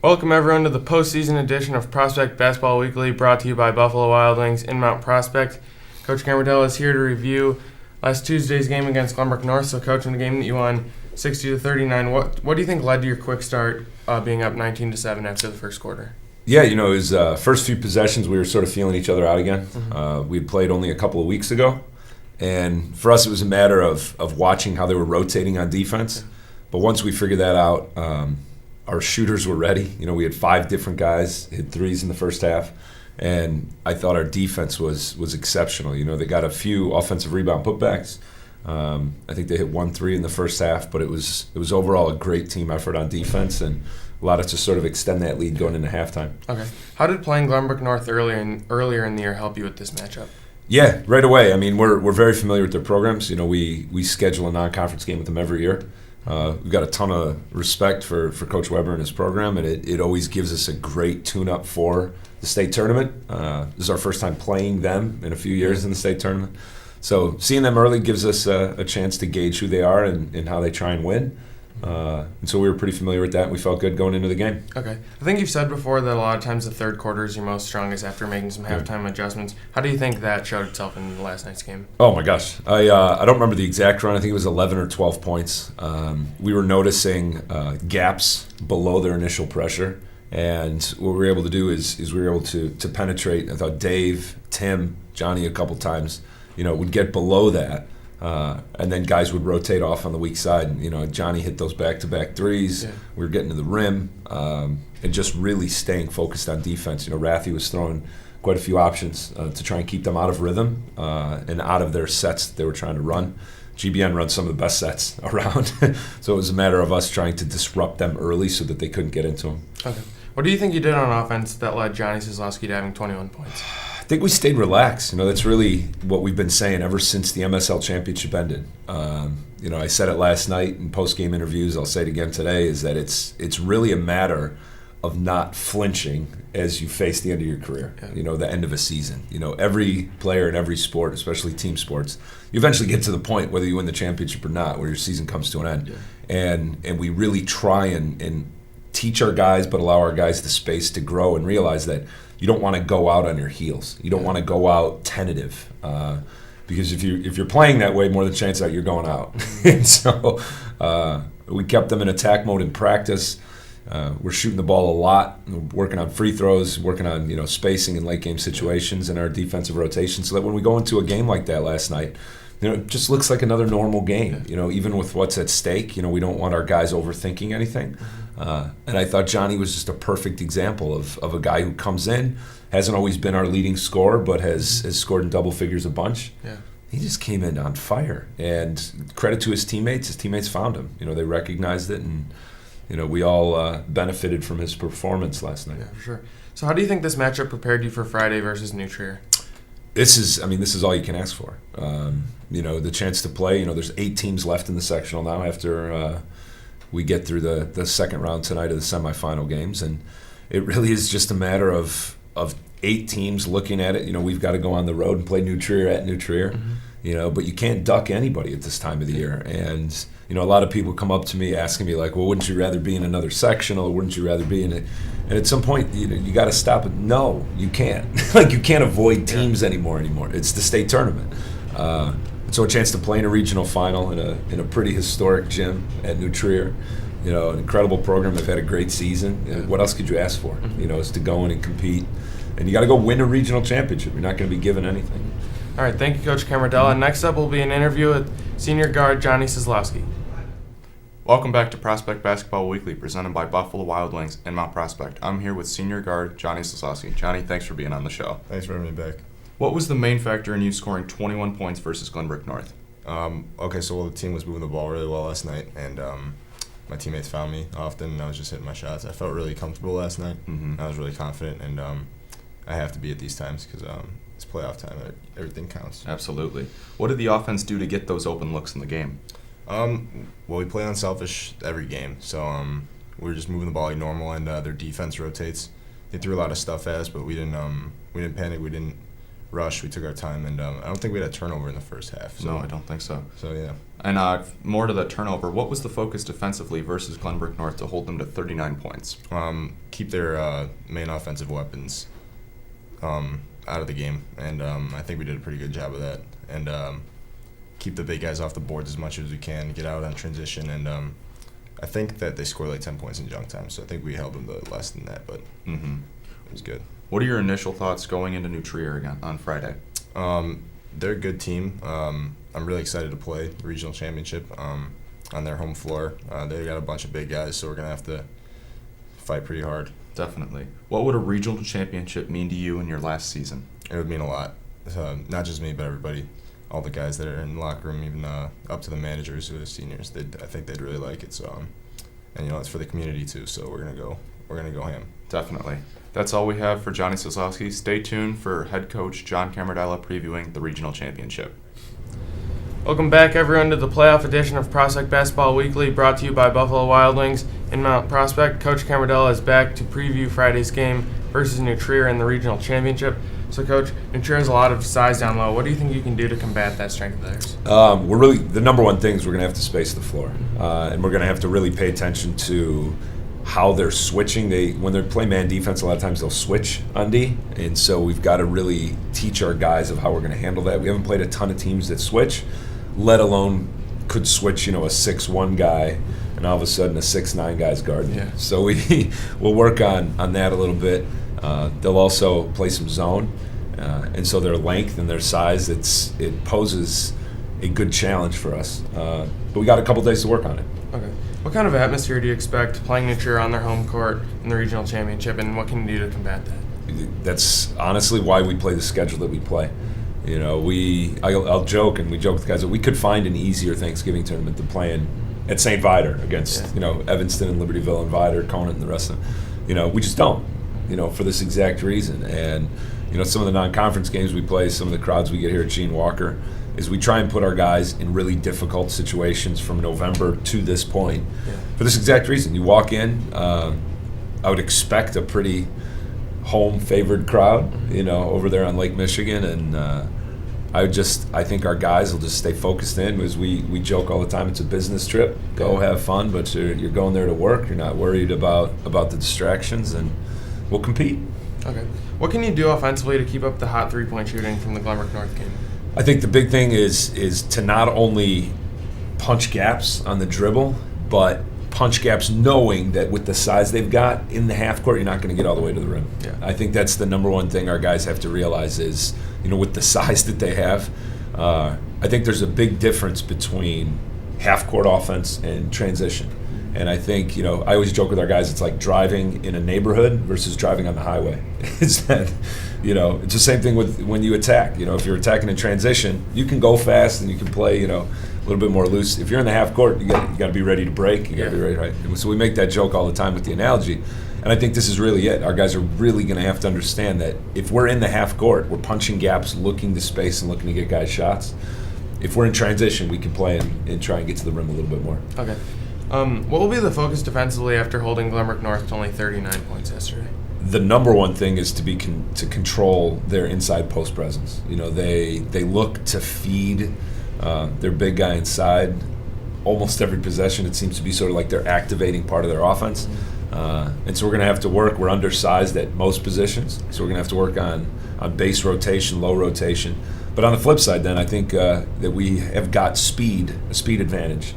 Welcome everyone to the postseason edition of Prospect Basketball Weekly, brought to you by Buffalo Wild Wings in Mount Prospect. Coach Camardell is here to review last Tuesday's game against Glenbrook North. So, Coach, in the game that you won 60-39, what do you think led to your quick start, being up 19-7 after the first quarter? Yeah, it was first few possessions we were sort of feeling each other out again. We'd played only a couple of weeks ago, and for us it was a matter of watching how they were rotating on defense. But once we figured that out, our shooters were ready. We had 5 different guys hit threes in the first half, and I thought our defense was exceptional. They got a few offensive rebound putbacks. I think they hit 1 3 in the first half, but it was overall a great team effort on defense and allowed us to sort of extend that lead going into halftime. Okay. How did playing Glenbrook North earlier in the year help you with this matchup? Yeah, right away. We're very familiar with their programs. We schedule a non-conference game with them every year. We've got a ton of respect for Coach Weber and his program, and it always gives us a great tune-up for the state tournament. This is our first time playing them in a few years in the state tournament. So seeing them early gives us a chance to gauge who they are and how they try and win. And so we were pretty familiar with that, and we felt good going into the game. Okay. I think you've said before that a lot of times the third quarter is your most strongest after making some halftime adjustments. How do you think that showed itself in last night's game? Oh, my gosh. I don't remember the exact run. I think it was 11 or 12 points. We were noticing gaps below their initial pressure, and what we were able to do is we were able to penetrate. I thought Dave, Tim, Johnny a couple times, would get below that. And then guys would rotate off on the weak side. Johnny hit those back-to-back threes. Yeah. We were getting to the rim and just really staying focused on defense. Rathy was throwing quite a few options to try and keep them out of rhythm and out of their sets that they were trying to run. GBN runs some of the best sets around, so it was a matter of us trying to disrupt them early so that they couldn't get into them. Okay. What do you think you did on offense that led Johnny Kozlowski to having 21 points? I think we stayed relaxed. That's really what we've been saying ever since the MSL championship ended. I said it last night in post-game interviews. I'll say it again today. Is that it's really a matter of not flinching as you face the end of your career. Yeah. The end of a season. Every player in every sport, especially team sports, you eventually get to the point, whether you win the championship or not, where your season comes to an end. Yeah. And we really try and teach our guys, but allow our guys the space to grow and realize that you don't want to go out on your heels. You don't want to go out tentative, because if you're playing that way, more than chance that you're going out. And so we kept them in attack mode in practice. We're shooting the ball a lot. We're working on free throws, working on spacing in late game situations and our defensive rotation, so that when we go into a game like that last night, it just looks like another normal game. Even with what's at stake, we don't want our guys overthinking anything. And I thought Johnny was just a perfect example of a guy who comes in, hasn't always been our leading scorer, but has scored in double figures a bunch. Yeah. He just came in on fire. And credit to his teammates found him. They recognized it, and we all benefited from his performance last night. Yeah, for sure. So how do you think this matchup prepared you for Friday versus New Trier? This is all you can ask for. The chance to play. There's 8 teams left in the sectional now after we get through the second round tonight of the semifinal games, and it really is just a matter of 8 teams looking at it. We've got to go on the road and play New Trier at New Trier. Mm-hmm. But you can't duck anybody at this time of the year. And a lot of people come up to me asking me like, well, wouldn't you rather be in another sectional, or wouldn't you rather be in it? And at some point, you got to stop it. No, you can't. You can't avoid teams anymore. It's the state tournament. So a chance to play in a regional final in a pretty historic gym at New Trier. An incredible program. They've had a great season. Yeah. What else could you ask for? Is to go in and compete. And you got to go win a regional championship. You're not going to be given anything. All right, thank you, Coach Camardell. And next up will be an interview with senior guard Johnny Kozlowski. Welcome back to Prospect Basketball Weekly, presented by Buffalo Wild Wings in Mount Prospect. I'm here with senior guard Johnny Kozlowski. Johnny, thanks for being on the show. Thanks for having me back. What was the main factor in you scoring 21 points versus Glenbrook North? The team was moving the ball really well last night, and my teammates found me often, and I was just hitting my shots. I felt really comfortable last night. Mm-hmm. I was really confident, and I have to be at these times because it's playoff time. Everything counts. Absolutely. What did the offense do to get those open looks in the game? We play unselfish every game, so we were just moving the ball like normal, and their defense rotates. They threw a lot of stuff at us, but we didn't panic. We didn't rushed. We took our time, and I don't think we had a turnover in the first half. So, No, I don't think so. So yeah. And more to that turnover, what was the focus defensively versus Glenbrook North to hold them to 39 points? Keep their main offensive weapons out of the game, and I think we did a pretty good job of that. And keep the big guys off the boards as much as we can, get out on transition, and I think that they scored like 10 points in junk time, so I think we held them to less than that, but it was good. What are your initial thoughts going into New Trier again on Friday? They're a good team. I'm really excited to play the regional championship on their home floor. They got a bunch of big guys, so we're going to have to fight pretty hard. Definitely. What would a regional championship mean to you in your last season? It would mean a lot. Not just me, but everybody, all the guys that are in the locker room, even up to the managers who are seniors. I think they'd really like it. So, and it's for the community too. So we're gonna go ham. Definitely. That's all we have for Johnny Sosowski. Stay tuned for head coach John Camardella previewing the regional championship. Welcome back, everyone, to the playoff edition of Prospect Basketball Weekly, brought to you by Buffalo Wild Wings in Mount Prospect. Coach Camardella is back to preview Friday's game versus New Trier in the regional championship. So, Coach, New Trier has a lot of size down low. What do you think you can do to combat that strength of theirs? We're really, the number one thing is we're going to have to space the floor, and we're going to have to really pay attention to how they're switching. When they're playing man defense, a lot of times they'll switch on D, and so we've got to really teach our guys of how we're going to handle that. We haven't played a ton of teams that switch, let alone could switch, a 6'1" guy, and all of a sudden a 6'9" guy's guarding. Yeah. So we'll work on that a little bit. They'll also play some zone, and so their length and their size, it poses a good challenge for us. But we got a couple days to work on it. Okay. What kind of atmosphere do you expect playing New Trier on their home court in the regional championship, and what can you do to combat that? That's honestly why we play the schedule that we play. I'll joke, and we joke with the guys that we could find an easier Thanksgiving tournament than playing at St. Viator against Evanston and Libertyville and Viator, Conant, and the rest of them. We just don't. For this exact reason. And some of the non-conference games we play, some of the crowds we get here at Gene Walker, is we try and put our guys in really difficult situations from November to this point. Yeah. For this exact reason. You walk in, I would expect a pretty home-favored crowd, over there on Lake Michigan, and I think our guys will just stay focused in, because we joke all the time, it's a business trip. Go have fun, but you're going there to work. You're not worried about the distractions, and we'll compete. Okay. What can you do offensively to keep up the hot three-point shooting from the Glenbrook North game? I think the big thing is to not only punch gaps on the dribble, but punch gaps knowing that with the size they've got in the half court, you're not going to get all the way to the rim. Yeah. I think that's the number one thing our guys have to realize is, with the size that they have, I think there's a big difference between half court offense and transition. And I think, I always joke with our guys, it's like driving in a neighborhood versus driving on the highway. It's that, it's the same thing with when you attack. If you're attacking in transition, you can go fast and you can play, a little bit more loose. If you're in the half court, you got to be ready to break. You got to be ready, right? So we make that joke all the time with the analogy. And I think this is really it. Our guys are really going to have to understand that if we're in the half court, we're punching gaps, looking to space and looking to get guys shots. If we're in transition, we can play and try and get to the rim a little bit more. Okay. What will be the focus defensively after holding Glenbrook North to only 39 points yesterday? The number one thing is to control their inside post presence. They look to feed their big guy inside almost every possession. It seems to be sort of like they're activating part of their offense. And so we're going to have to work. We're undersized at most positions, so we're going to have to work on base rotation, low rotation. But on the flip side, then, I think that we have got a speed advantage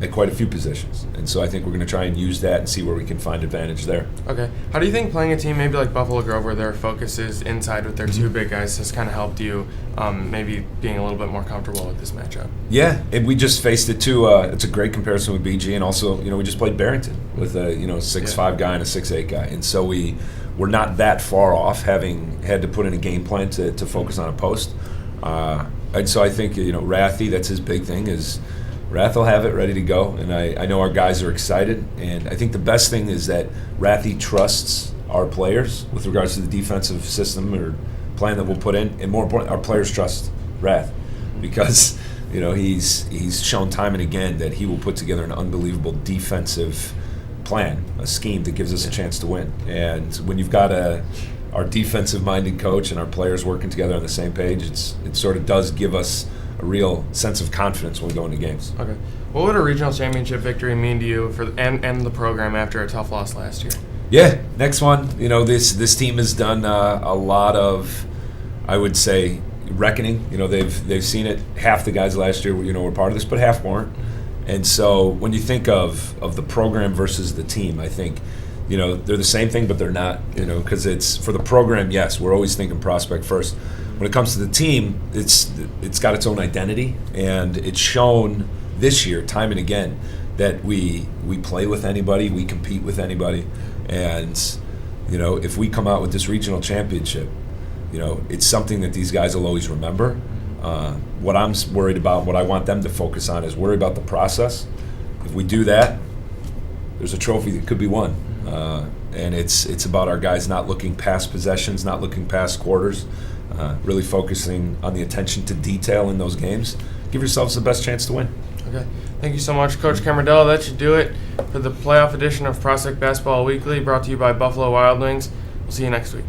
at quite a few positions. And so I think we're going to try and use that and see where we can find advantage there. Okay. How do you think playing a team maybe like Buffalo Grove, where their focus is inside with their two big guys, has kind of helped you maybe being a little bit more comfortable with this matchup? Yeah, and we just faced it too. It's a great comparison with BG, and also, we just played Barrington with a 6'5" guy and a 6'8" guy. And so we're not that far off, having had to put in a game plan to focus on a post. And so I think, Rathy, that's his big thing, is Rath will have it ready to go. And I know our guys are excited. And I think the best thing is that Rathy trusts our players with regards to the defensive system or plan that we'll put in. And more important, our players trust Rath, because, he's shown time and again that he will put together an unbelievable defensive plan, a scheme that gives us a chance to win. And when you've got a our defensive-minded coach and our players working together on the same page, it sort of does give us a real sense of confidence when we go into games. Okay. What would a regional championship victory mean to you and the program after a tough loss last year? Yeah, next one. This team has done a lot of, I would say, reckoning. They've seen it. Half the guys last year, were part of this, but half weren't. And so when you think of the program versus the team, I think, they're the same thing, but they're not. Because it's for the program. Yes, we're always thinking prospect first. When it comes to the team, it's got its own identity, and it's shown this year time and again that we play with anybody, we compete with anybody, and if we come out with this regional championship, it's something that these guys will always remember. What I'm worried about, what I want them to focus on, is worry about the process. If we do that, there's a trophy that could be won, and it's about our guys not looking past possessions, not looking past quarters, really focusing on the attention to detail in those games. Give yourselves the best chance to win. Okay. Thank you so much, Coach Camarillo. That should do it for the playoff edition of Prospect Basketball Weekly, brought to you by Buffalo Wild Wings. We'll see you next week.